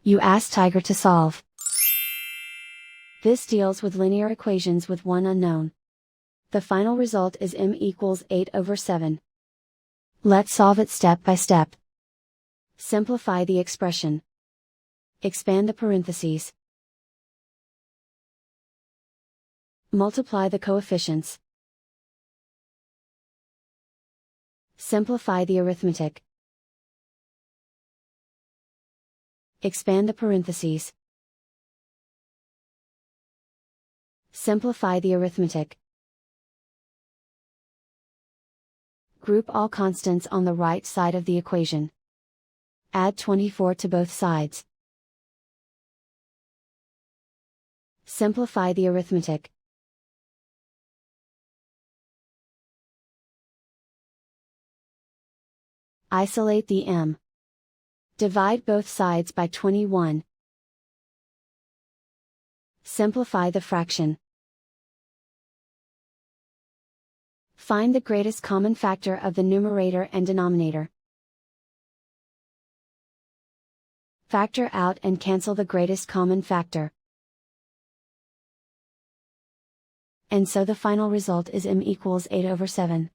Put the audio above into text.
You ask Tiger to solve. This deals with linear equations with one unknown. The final result is m equals 8/7. Let's solve it step by step. Simplify the expression. Expand the parentheses. Multiply the coefficients. Simplify the arithmetic. Expand the parentheses. Simplify the arithmetic. Group all constants on the right side of the equation. Add 24 to both sides. Simplify the arithmetic. Isolate the m. Divide both sides by 21. Simplify the fraction. Find the greatest common factor of the numerator and denominator. Factor out and cancel the greatest common factor. And so the final result is m equals 8/7.